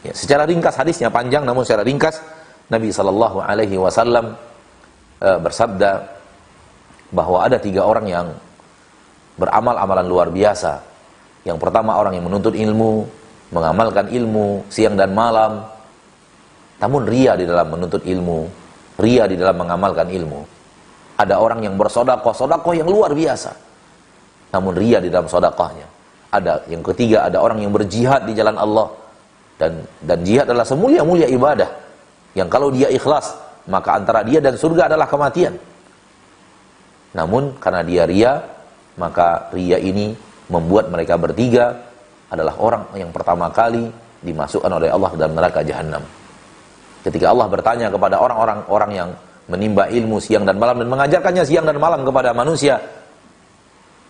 Ya, secara ringkas hadisnya panjang, namun secara ringkas Nabi Shallallahu Alaihi Wasallam bersabda bahwa ada 3 orang yang beramal amalan luar biasa. Yang pertama orang yang menuntut ilmu, mengamalkan ilmu siang dan malam, namun ria di dalam menuntut ilmu, ria di dalam mengamalkan ilmu. Ada orang yang bersedekah yang luar biasa, namun ria di dalam sedekahnya. Ada yang ketiga, ada orang yang berjihad di jalan Allah, dan jihad adalah semulia-mulia ibadah yang kalau dia ikhlas, maka antara dia dan surga adalah kematian. Namun karena dia ria, maka ria ini membuat mereka bertiga adalah orang yang pertama kali dimasukkan oleh Allah dalam neraka jahanam. Ketika Allah bertanya kepada orang yang menimba ilmu siang dan malam dan mengajarkannya siang dan malam kepada manusia,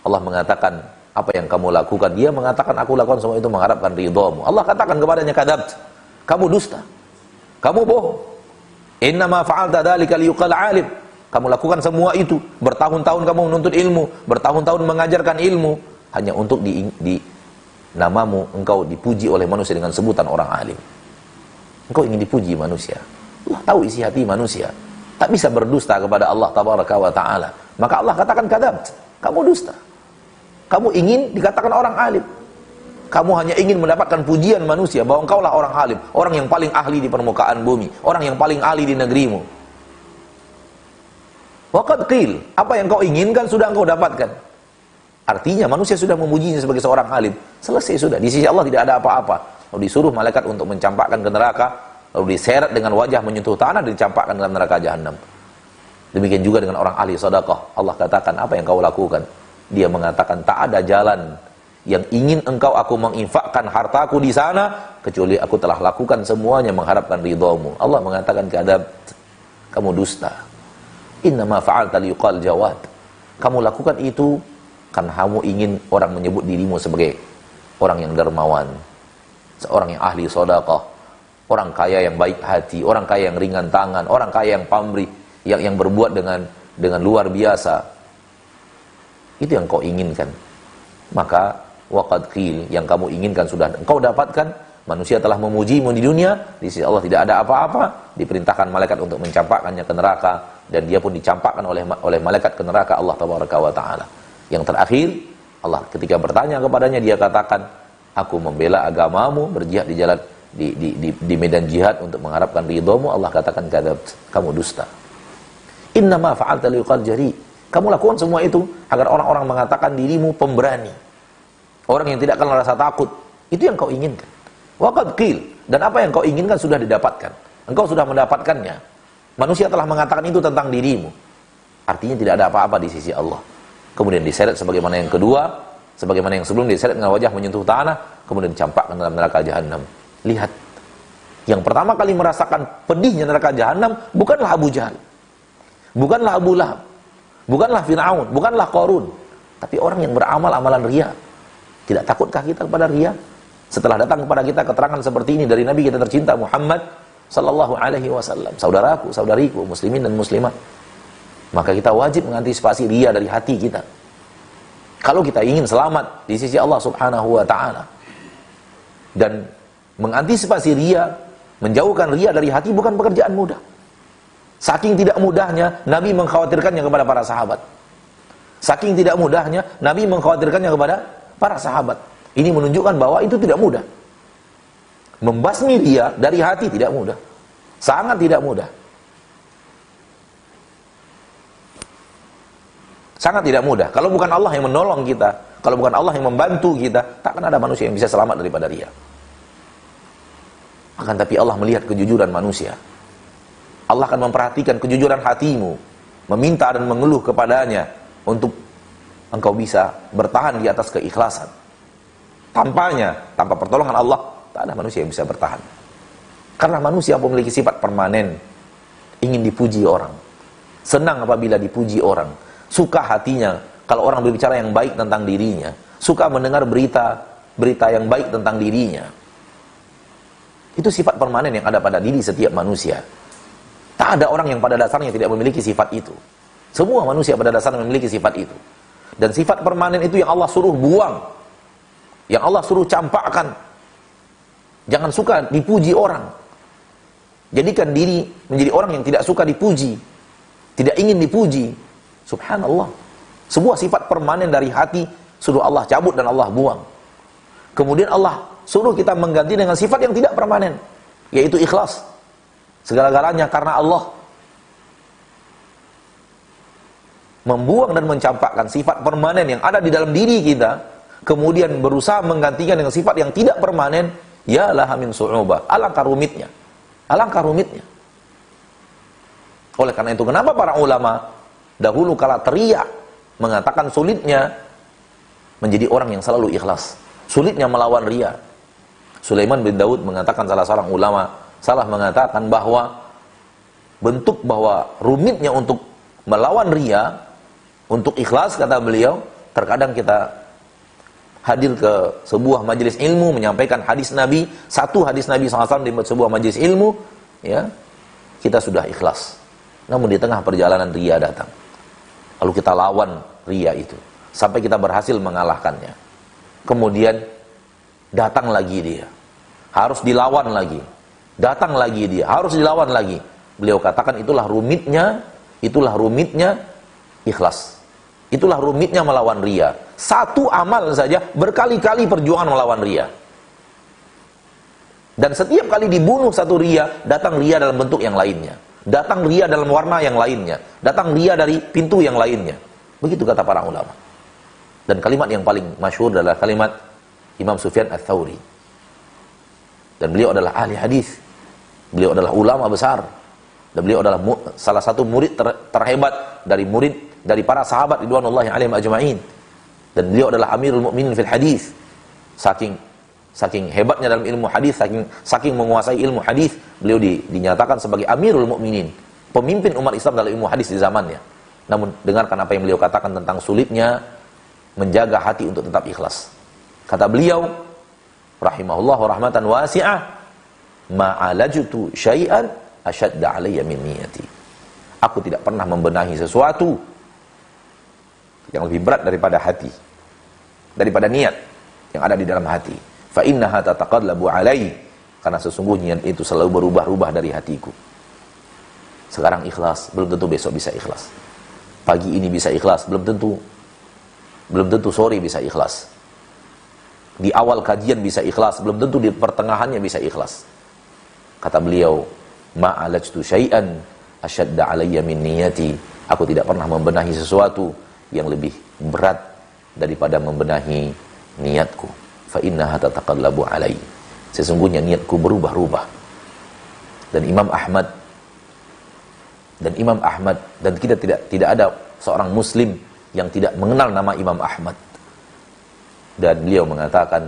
Allah mengatakan, apa yang kamu lakukan? Dia mengatakan, aku lakukan semua itu mengharapkan ridhamu. Allah katakan kepadanya, kadzabta, kamu dusta, kamu bohong. Innama fa'alta dzalika liyuqal 'alim. Kamu lakukan semua itu, bertahun-tahun kamu menuntut ilmu, bertahun-tahun mengajarkan ilmu, hanya untuk di namamu engkau dipuji oleh manusia dengan sebutan orang alim. Engkau ingin dipuji manusia. Allah tahu isi hati manusia. Tak bisa berdusta kepada Allah tabaraka wa ta'ala. Maka Allah katakan, kadzabta, kamu dusta. Kamu ingin dikatakan orang alim. Kamu hanya ingin mendapatkan pujian manusia bahwa engkaulah orang alim, orang yang paling ahli di permukaan bumi, orang yang paling ahli di negerimu. Waqad qil, apa yang kau inginkan sudah engkau dapatkan. Artinya manusia sudah memujinya sebagai seorang alim. Selesai sudah. Di sisi Allah tidak ada apa-apa. Lalu disuruh malaikat untuk mencampakkan ke neraka, lalu diseret dengan wajah menyentuh tanah dan dicampakkan dalam neraka jahanam. Demikian juga dengan orang ahli sedekah. Allah katakan, apa yang kau lakukan? Dia mengatakan, tak ada jalan yang ingin aku menginfakkan hartaku di sana kecuali aku telah lakukan semuanya mengharapkan ridhamu. Allah mengatakan, kadzabta, kamu dusta. Innama fa'alta liyuqal jawad. Kamu lakukan itu karena kamu ingin orang menyebut dirimu sebagai orang yang dermawan, seorang yang ahli sedekah, orang kaya yang baik hati, orang kaya yang ringan tangan, orang kaya yang pamrih, yang berbuat dengan luar biasa. Itu yang kau inginkan. Maka waqad qil, yang kamu inginkan sudah engkau dapatkan. Manusia telah memujimu di dunia, di sisi Allah tidak ada apa-apa. Diperintahkan malaikat untuk mencampakkannya ke neraka, dan dia pun dicampakkan oleh malaikat ke neraka Allah tabaraka wa ta'ala. Yang terakhir, Allah ketika bertanya kepadanya, dia katakan, aku membela agamamu, berjihad di jalan di medan jihad untuk mengharapkan ridhamu. Allah katakan, kadzabta, kamu dusta. Innama fa'alta liyuqal jari. Kamu lakukan semua itu agar orang-orang mengatakan dirimu pemberani, orang yang tidak kenal rasa takut. Itu yang kau inginkan. Waqad qil, dan apa yang kau inginkan sudah didapatkan. Engkau sudah mendapatkannya. Manusia telah mengatakan itu tentang dirimu. Artinya tidak ada apa-apa di sisi Allah. Kemudian diseret sebagaimana yang kedua, sebagaimana yang sebelum diseret dengan wajah menyentuh tanah, kemudian dicampakkan dalam neraka jahanam. Lihat, yang pertama kali merasakan pedihnya neraka jahanam bukanlah Abu Jahal, bukanlah Abu Lahab, bukanlah Fir'aun, bukanlah Qarun, tapi orang yang beramal amalan riya. Tidak takutkah kita kepada riya? Setelah datang kepada kita keterangan seperti ini dari Nabi kita tercinta Muhammad sallallahu alaihi wasallam, saudaraku, saudariku, muslimin dan muslimat, maka kita wajib mengantisipasi riya dari hati kita. Kalau kita ingin selamat di sisi Allah subhanahu wa ta'ala. Dan mengantisipasi riya, menjauhkan riya dari hati bukan pekerjaan mudah. Saking tidak mudahnya Nabi mengkhawatirkannya kepada para sahabat. Saking tidak mudahnya Nabi mengkhawatirkannya kepada para sahabat. Ini menunjukkan bahwa itu tidak mudah. Membasmi riya dari hati tidak mudah. Sangat tidak mudah. Sangat tidak mudah. Kalau bukan Allah yang menolong kita, kalau bukan Allah yang membantu kita, takkan ada manusia yang bisa selamat daripada riya. Akan tapi Allah melihat kejujuran manusia. Allah akan memperhatikan kejujuran hatimu, meminta dan mengeluh kepadanya untuk engkau bisa bertahan di atas keikhlasan. Tanpa pertolongan Allah, tak ada manusia yang bisa bertahan. Karena manusia memiliki sifat permanen, ingin dipuji orang, senang apabila dipuji orang, suka hatinya kalau orang berbicara yang baik tentang dirinya, suka mendengar berita yang baik tentang dirinya. Itu sifat permanen yang ada pada diri setiap manusia. Tak ada orang yang pada dasarnya tidak memiliki sifat itu. Semua manusia pada dasarnya memiliki sifat itu. Dan sifat permanen itu yang Allah suruh buang, yang Allah suruh campakkan Jangan suka dipuji orang. Jadikan diri menjadi orang yang tidak suka dipuji, tidak ingin dipuji. Subhanallah. Sebuah sifat permanen dari hati suruh Allah cabut dan Allah buang. Kemudian Allah suruh kita mengganti dengan sifat yang tidak permanen, yaitu ikhlas. Segala-galanya karena Allah. Membuang dan mencampakkan sifat permanen yang ada di dalam diri kita, kemudian berusaha menggantikan dengan sifat yang tidak permanen, ya laha min su'ubah. Alangkah rumitnya. Alangkah rumitnya. Oleh karena itu, kenapa para ulama dahulu kala teriak mengatakan sulitnya menjadi orang yang selalu ikhlas, sulitnya melawan riya. Sulaiman bin Daud mengatakan, salah seorang ulama salah mengatakan bahwa bentuk bahwa rumitnya untuk melawan riya, untuk ikhlas, kata beliau, terkadang kita hadir ke sebuah majelis ilmu, menyampaikan hadis Nabi, satu hadis Nabi SAW di sebuah majelis ilmu, ya, kita sudah ikhlas. Namun di tengah perjalanan riya datang. Lalu kita lawan riya itu, sampai kita berhasil mengalahkannya. Kemudian datang lagi dia, harus dilawan lagi. Datang lagi dia, harus dilawan lagi. Beliau katakan itulah rumitnya ikhlas. Itulah rumitnya melawan riya. Satu amal saja berkali-kali perjuangan melawan riya. Dan setiap kali dibunuh satu riya, datang riya dalam bentuk yang lainnya. Datang riya dalam warna yang lainnya. Datang riya dari pintu yang lainnya. Begitu kata para ulama. Dan kalimat yang paling masyhur adalah kalimat Imam Sufyan Ats-Tsauri. Dan beliau adalah ahli hadis. Beliau adalah ulama besar. Dan beliau adalah salah satu murid terhebat dari para sahabat ridwanullahi alaihim ajma'in. Dan beliau adalah Amirul Mukminin fil hadis. Saking hebatnya dalam ilmu hadis, saking menguasai ilmu hadis, beliau dinyatakan sebagai Amirul Mukminin, pemimpin umat Islam dalam ilmu hadis di zamannya. Namun dengarkan apa yang beliau katakan tentang sulitnya menjaga hati untuk tetap ikhlas. Kata beliau, rahimahullah rahmatan wasi'ah, ma'alajtu syai'an asyadda alayya min niyati. Aku tidak pernah membenahi sesuatu yang lebih berat daripada hati, daripada niat yang ada di dalam hati. Fa innaha tataqallabu alai, karena sesungguhnya itu selalu berubah-ubah dari hatiku. Sekarang ikhlas, belum tentu besok bisa ikhlas. Pagi ini bisa ikhlas, belum tentu sore bisa ikhlas. Di awal kajian bisa ikhlas, belum tentu di pertengahannya bisa ikhlas. Kata beliau, ma'alajtu syai'an asyadda alayya min niyati. Aku tidak pernah membenahi sesuatu yang lebih berat daripada membenahi niatku. Fa innaha tataqallabu alai. Sesungguhnya niatku berubah-ubah. Dan Imam Ahmad dan kita tidak ada seorang muslim yang tidak mengenal nama Imam Ahmad. Dan beliau mengatakan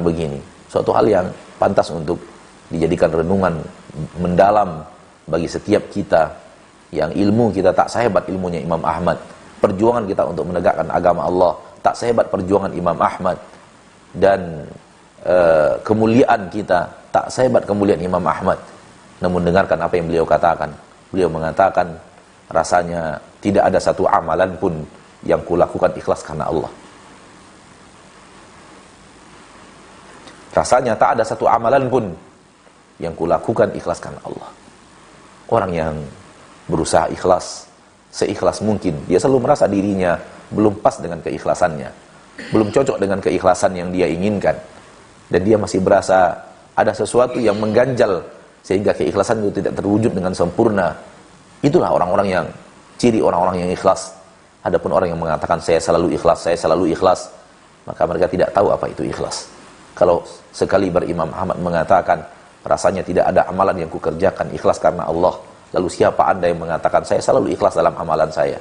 begini, suatu hal yang pantas untuk dijadikan renungan mendalam bagi setiap kita yang ilmu kita tak sehebat ilmunya Imam Ahmad. Perjuangan kita untuk menegakkan agama Allah tak sehebat perjuangan Imam Ahmad. Dan kemuliaan kita tak sehebat kemuliaan Imam Ahmad. Namun dengarkan apa yang beliau katakan. Beliau mengatakan, rasanya tidak ada satu amalan pun yang kulakukan ikhlas karena Allah. Rasanya tak ada satu amalan pun yang kulakukan ikhlas karena Allah. Orang yang berusaha ikhlas, seikhlas mungkin, dia selalu merasa dirinya belum pas dengan keikhlasannya, belum cocok dengan keikhlasan yang dia inginkan, dan dia masih berasa ada sesuatu yang mengganjal sehingga keikhlasan itu tidak terwujud dengan sempurna. Itulah orang-orang yang ciri orang-orang yang ikhlas. Adapun orang yang mengatakan saya selalu ikhlas, maka mereka tidak tahu apa itu ikhlas. Kalau sekali berimam Ahmad mengatakan rasanya tidak ada amalan yang kukerjakan ikhlas karena Allah, lalu siapa anda yang mengatakan saya selalu ikhlas dalam amalan saya?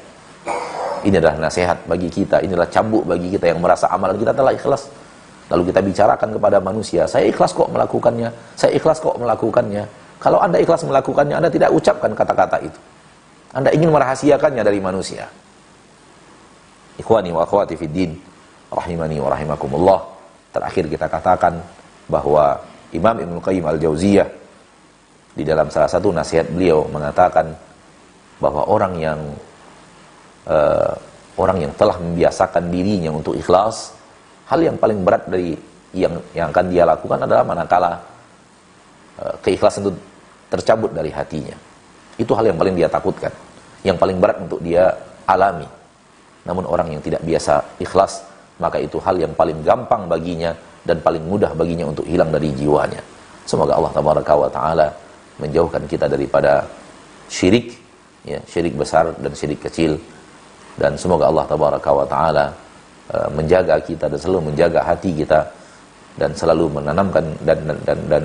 Ini adalah nasihat bagi kita, inilah cambuk bagi kita yang merasa amalan kita telah ikhlas. Lalu kita bicarakan kepada manusia, saya ikhlas kok melakukannya, saya ikhlas kok melakukannya. Kalau anda ikhlas melakukannya, anda tidak ucapkan kata-kata itu. Anda ingin merahasiakannya dari manusia. Ikhwani wa akhwati fid din, rahimani wa rahimakumullah. Terakhir kita katakan bahwa Imam Ibnu Qayyim Al-Jauziyah di dalam salah satu nasihat beliau mengatakan bahwa orang yang telah membiasakan dirinya untuk ikhlas, hal yang paling berat dari yang akan dia lakukan adalah manakala keikhlasan itu tercabut dari hatinya. Itu hal yang paling dia takutkan, yang paling berat untuk dia alami. Namun orang yang tidak biasa ikhlas, maka itu hal yang paling gampang baginya dan paling mudah baginya untuk hilang dari jiwanya. Semoga Allah Tabaraka wa Ta'ala menjauhkan kita daripada syirik, ya, syirik besar dan syirik kecil. Dan semoga Allah Tabaraka wa Ta'ala menjaga kita dan selalu menjaga hati kita dan selalu menanamkan dan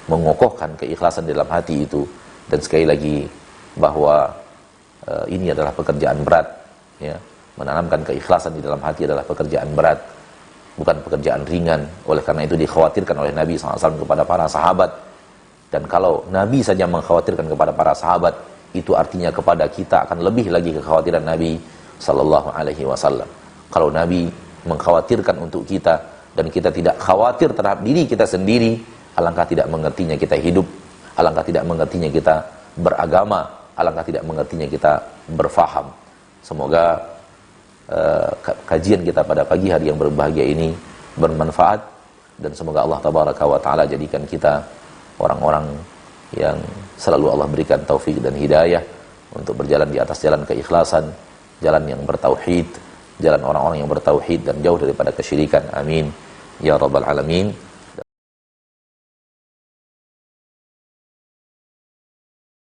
mengokohkan keikhlasan dalam hati itu. Dan sekali lagi bahwa ini adalah pekerjaan berat, ya. Menanamkan keikhlasan di dalam hati adalah pekerjaan berat, bukan pekerjaan ringan. Oleh karena itu dikhawatirkan oleh Nabi SAW kepada para sahabat. Dan kalau Nabi saja mengkhawatirkan kepada para sahabat, itu artinya kepada kita akan lebih lagi kekhawatiran Nabi SAW. Kalau Nabi mengkhawatirkan untuk kita dan kita tidak khawatir terhadap diri kita sendiri, alangkah tidak mengertinya kita hidup, alangkah tidak mengertinya kita beragama, alangkah tidak mengertinya kita berfaham. Semoga kajian kita pada pagi hari yang berbahagia ini bermanfaat, dan semoga Allah Tabaraka wa Ta'ala jadikan kita orang-orang yang selalu Allah berikan taufik dan hidayah untuk berjalan di atas jalan keikhlasan, jalan yang bertauhid, jalan orang-orang yang bertauhid dan jauh daripada kesyirikan. Amin ya rabbal alamin.